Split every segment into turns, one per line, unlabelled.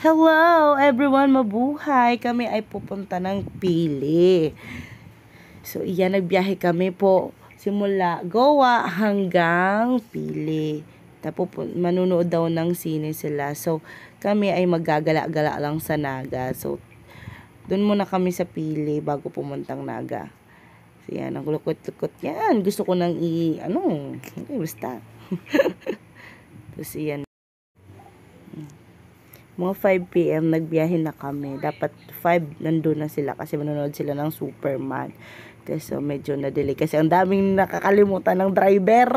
Hello everyone, mabuhay! Kami ay pupunta ng Pili. So iyan, nagbiyahe kami po simula Goa hanggang Pili. Tapos manunood daw ng sine sila. So kami ay maggagala-gala lang sa Naga. So doon muna kami sa Pili bago pumuntang Naga. So yan, ang lukot-lukot yan. Gusto ko nang basta. Tapos yan. Mga 5 PM nagbiyahe na kami. Dapat 5 nandun na sila kasi manonood sila ng Superman. So medyo na-delay kasi ang daming nakakalimutan ng driver.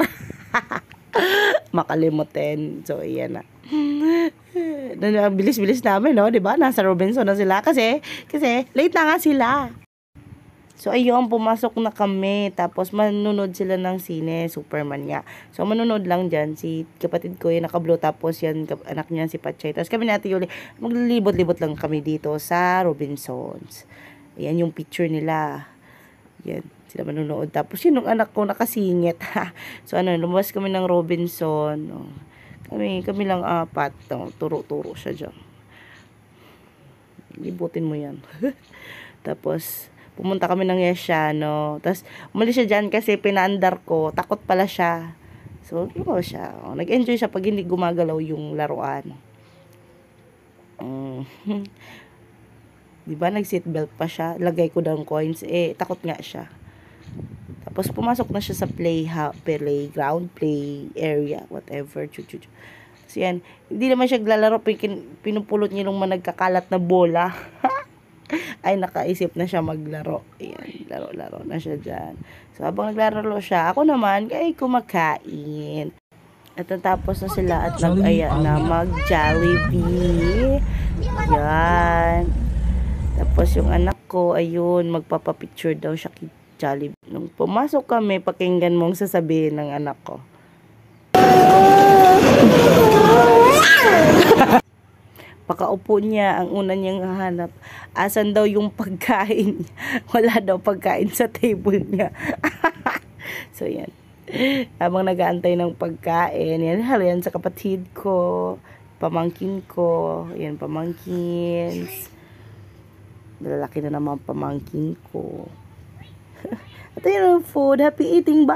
Makalimutin. So iyan na. Bilis-bilis namin, no? 'Di ba? Nasa Robinson na sila kasi late na nga sila. So, ayun, pumasok na kami. Tapos, manunod sila ng sine, Superman nga. So, manunod lang dyan. Si kapatid ko yung naka-blue. Tapos, yan, anak niya si Pachay. Tapos, kami natin yung maglilibot-libot lang kami dito sa Robinsons. Ayan yung picture nila. Yan, sila manunod. Tapos, yun yung anak ko nakasingit. So, lumabas kami ng Robinson. Kami lang apat. Turo-turo siya dyan. Libutin mo yan. Tapos, pumunta kami ng Yesiano. Tapos, umalis siya dyan kasi pinaandar ko. Takot pala siya. So, siya. Nag-enjoy siya pag hindi gumagalaw yung laruan. Diba, nag-seatbelt pa siya. Lagay ko daw coins. Takot nga siya. Tapos, pumasok na siya sa playground, play area, whatever. So, yan. Hindi naman siya glalaro. Pinupulot niya yung nagkakalat na bola. Ay nakaisip na siya maglaro. Ayan, laro-laro na siya dyan. So, habang naglaro siya, ako naman, ay kumakain. At natapos na sila at nag-aya na mag-Jollibee. Yan. Tapos yung anak ko, ayun, magpapapicture daw siya kay Jollibee. Nung pumasok kami, pakinggan mong sasabihin ng anak ko. Pakaupo niya, ang una niyang hahanap, asan daw yung pagkain niya. Wala daw pagkain sa table niya. So, yan. Habang nag-aantay ng pagkain, yan sa kapatid ko, pamangkin ko, yan, pamangkins. Lalaki na naman pamangkin ko. At yun ang food, happy eating ba?